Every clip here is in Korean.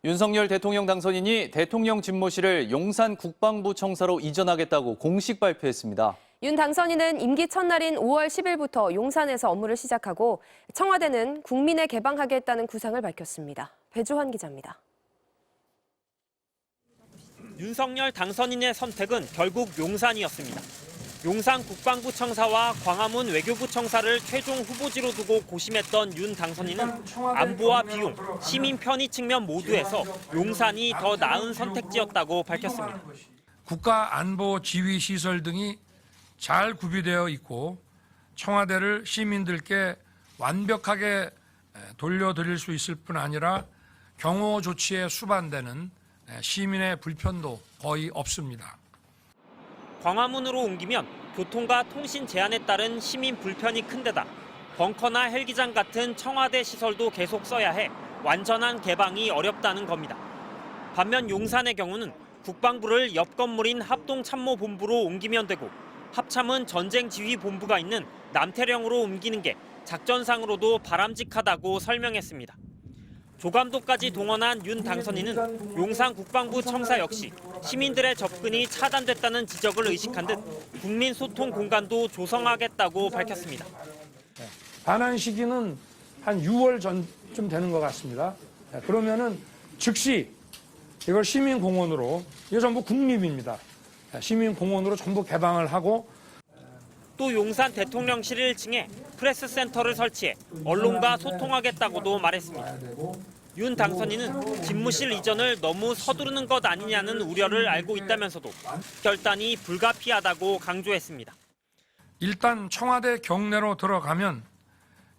윤석열 대통령 당선인이 대통령 집무실을 용산 국방부 청사로 이전하겠다고 공식 발표했습니다. 윤 당선인은 임기 첫날인 5월 10일부터 용산에서 업무를 시작하고 청와대는 국민에 개방하겠다는 구상을 밝혔습니다. 배주환 기자입니다. 윤석열 당선인의 선택은 결국 용산이었습니다. 용산 국방부 청사와 광화문 외교부 청사를 최종 후보지로 두고 고심했던 윤 당선인은 안보와 비용, 시민 편의 측면 모두에서 용산이 더 나은 선택지였다고 밝혔습니다. 국가 안보 지휘 시설 등이 잘 구비되어 있고 청와대를 시민들께 완벽하게 돌려드릴 수 있을 뿐 아니라 경호 조치에 수반되는 시민의 불편도 거의 없습니다. 광화문으로 옮기면 교통과 통신 제한에 따른 시민 불편이 큰 데다 벙커나 헬기장 같은 청와대 시설도 계속 써야 해 완전한 개방이 어렵다는 겁니다. 반면 용산의 경우는 국방부를 옆 건물인 합동참모본부로 옮기면 되고 합참은 전쟁지휘본부가 있는 남태령으로 옮기는 게 작전상으로도 바람직하다고 설명했습니다. 조감도까지 동원한 윤 당선인은 용산 국방부 청사 역시 시민들의 접근이 차단됐다는 지적을 의식한 듯 국민 소통 공간도 조성하겠다고 밝혔습니다. 반환 시기는 한 6월 전쯤 되는 것 같습니다. 그러면은 즉시 이걸 시민공원으로, 이거 전부 국립입니다. 시민공원으로 전부 개방을 하고 또 용산 대통령실 1층에 프레스센터를 설치해 언론과 소통하겠다고도 말했습니다. 윤 당선인은 집무실 이전을 너무 서두르는 것 아니냐는 우려를 알고 있다면서도 결단이 불가피하다고 강조했습니다. 일단 청와대 경내로 들어가면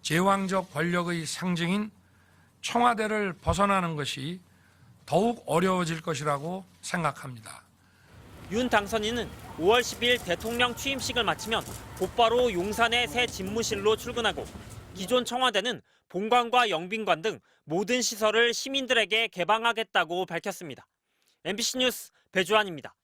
제왕적 권력의 상징인 청와대를 벗어나는 것이 더욱 어려워질 것이라고 생각합니다. 윤 당선인은 5월 10일 대통령 취임식을 마치면 곧바로 용산의 새 집무실로 출근하고 기존 청와대는 본관과 영빈관 등 모든 시설을 시민들에게 개방하겠다고 밝혔습니다. MBC 뉴스 배주환입니다.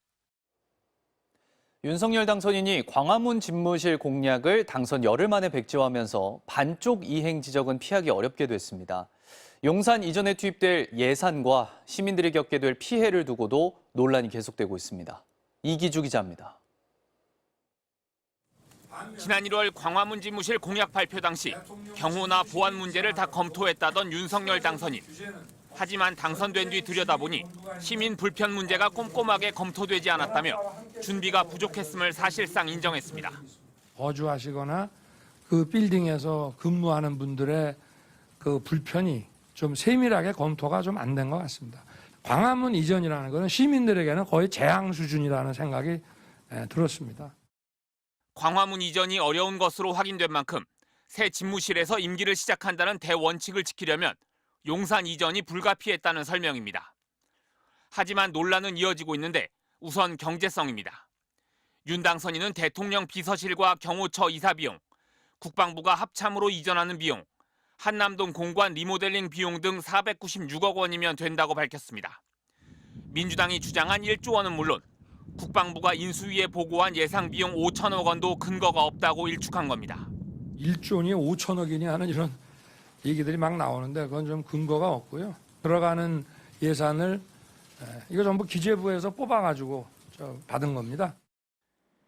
윤석열 당선인이 광화문 집무실 공약을 당선 열흘 만에 백지화하면서 반쪽 이행 지적은 피하기 어렵게 됐습니다. 용산 이전에 투입될 예산과 시민들이 겪게 될 피해를 두고도 논란이 계속되고 있습니다. 이기주 기자입니다. 지난 1월 광화문 집무실 공약 발표 당시 경호나 보안 문제를 다 검토했다던 윤석열 당선인. 하지만 당선된 뒤 들여다보니 시민 불편 문제가 꼼꼼하게 검토되지 않았다며 준비가 부족했음을 사실상 인정했습니다. 거주하시거나 그 빌딩에서 근무하는 분들의 그 불편이 좀 세밀하게 검토가 좀 안 된 것 같습니다. 광화문 이전이라는 것은 시민들에게는 거의 재앙 수준이라는 생각이 들었습니다. 광화문 이전이 어려운 것으로 확인된 만큼 새 집무실에서 임기를 시작한다는 대원칙을 지키려면 용산 이전이 불가피했다는 설명입니다. 하지만 논란은 이어지고 있는데 우선 경제성입니다. 윤 당선인은 대통령 비서실과 경호처 이사 비용, 국방부가 합참으로 이전하는 비용, 한남동 공관 리모델링 비용 등 496억 원이면 된다고 밝혔습니다. 민주당이 주장한 1조 원은 물론 국방부가 인수위에 보고한 예상 비용 5천억 원도 근거가 없다고 일축한 겁니다. 1조니 5천억이니 하는 이런 얘기들이 막 나오는데 그건 좀 근거가 없고요. 들어가는 예산을 이거 전부 기재부에서 뽑아가지고 받은 겁니다.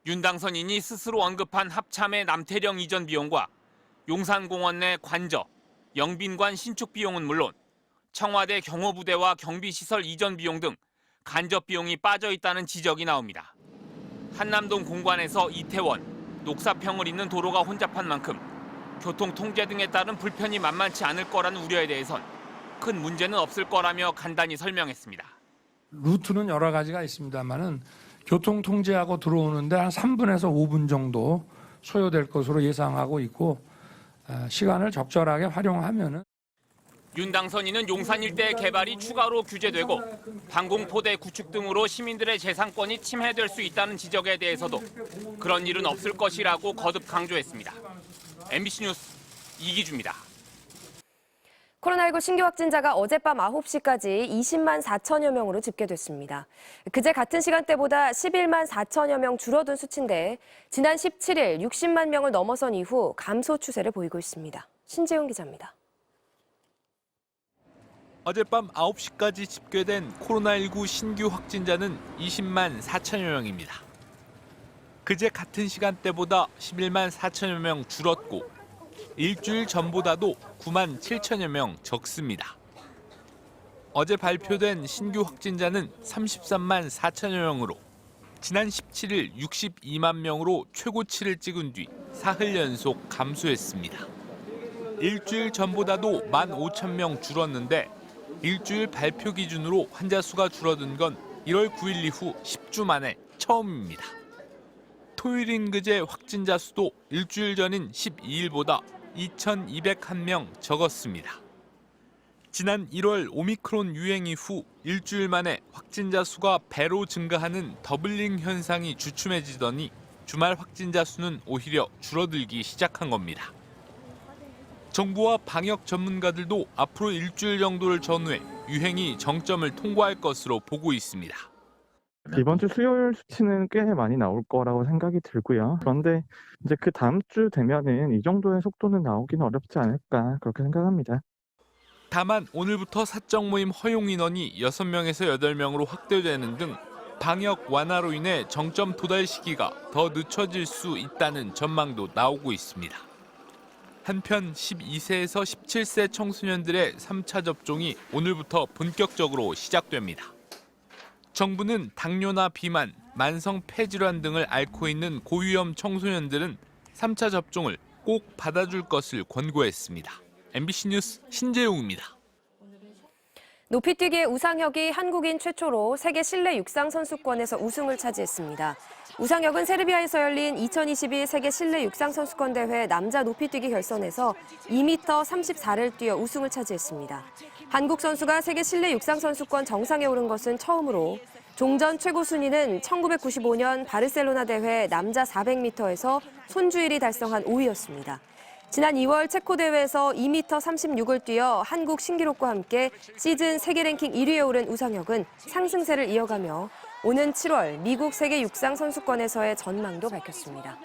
윤 당선인이 스스로 언급한 합참의 남태령 이전 비용과 용산공원 내 관저, 영빈관 신축 비용은 물론 청와대 경호부대와 경비시설 이전 비용 등 간접 비용이 빠져 있다는 지적이 나옵니다. 한남동 공관에서 이태원, 녹사평을 잇는 도로가 혼잡한 만큼 교통 통제 등에 따른 불편이 만만치 않을 거라는 우려에 대해선 큰 문제는 없을 거라며 간단히 설명했습니다. 루트는 여러 가지가 있습니다만은 교통 통제하고 들어오는데 한 3분에서 5분 정도 소요될 것으로 예상하고 있고 시간을 적절하게 활용하면은 윤 당선인은 용산 일대 개발이 추가로 규제되고 방공포대 구축 등으로 시민들의 재산권이 침해될 수 있다는 지적에 대해서도 그런 일은 없을 것이라고 거듭 강조했습니다. MBC 뉴스 이기주입니다. 코로나19 신규 확진자가 어젯밤 9시까지 20만 4천여 명으로 집계됐습니다. 그제 같은 시간대보다 11만 4천여 명 줄어든 수치인데 지난 17일 60만 명을 넘어선 이후 감소 추세를 보이고 있습니다. 신지훈 기자입니다. 어젯밤 9시까지 집계된 코로나19 신규 확진자는 20만 4천여 명입니다. 그제 같은 시간대보다 11만 4천여 명 줄었고 일주일 전보다도 9만 7천여 명 적습니다. 어제 발표된 신규 확진자는 33만 4천여 명으로 지난 17일 62만 명으로 최고치를 찍은 뒤 사흘 연속 감소했습니다. 일주일 전보다도 1만 5천 명 줄었는데 일주일 발표 기준으로 환자 수가 줄어든 건 1월 9일 이후 10주 만에 처음입니다. 토요일인 그제 확진자 수도 일주일 전인 12일보다 2,201명 적었습니다. 지난 1월 오미크론 유행 이후 일주일 만에 확진자 수가 배로 증가하는 더블링 현상이 주춤해지더니 주말 확진자 수는 오히려 줄어들기 시작한 겁니다. 정부와 방역 전문가들도 앞으로 일주일 정도를 전후해 유행이 정점을 통과할 것으로 보고 있습니다. 이번 주 수요일 수치는 꽤 많이 나올 거라고 생각이 들고요. 그런데 이제 그 다음 주 되면은 이 정도의 속도는 나오기는 어렵지 않을까 그렇게 생각합니다. 다만 오늘부터 사적 모임 허용 인원이 6명에서 8명으로 확대되는 등 방역 완화로 인해 정점 도달 시기가 더 늦춰질 수 있다는 전망도 나오고 있습니다. 한편 12세에서 17세 청소년들의 3차 접종이 오늘부터 본격적으로 시작됩니다. 정부는 당뇨나 비만, 만성 폐질환 등을 앓고 있는 고위험 청소년들은 3차 접종을 꼭 받아줄 것을 권고했습니다. MBC 뉴스 신재용입니다. 높이뛰기의 우상혁이 한국인 최초로 세계 실내 육상 선수권에서 우승을 차지했습니다. 우상혁은 세르비아에서 열린 2022 세계 실내 육상 선수권 대회 남자 높이뛰기 결선에서 2m 34를 뛰어 우승을 차지했습니다. 한국 선수가 세계 실내 육상 선수권 정상에 오른 것은 처음으로 종전 최고 순위는 1995년 바르셀로나 대회 남자 400m에서 손주일이 달성한 5위였습니다. 지난 2월 체코 대회에서 2m 36을 뛰어 한국 신기록과 함께 시즌 세계 랭킹 1위에 오른 우상혁은 상승세를 이어가며 오는 7월 미국 세계 육상 선수권에서의 전망도 밝혔습니다.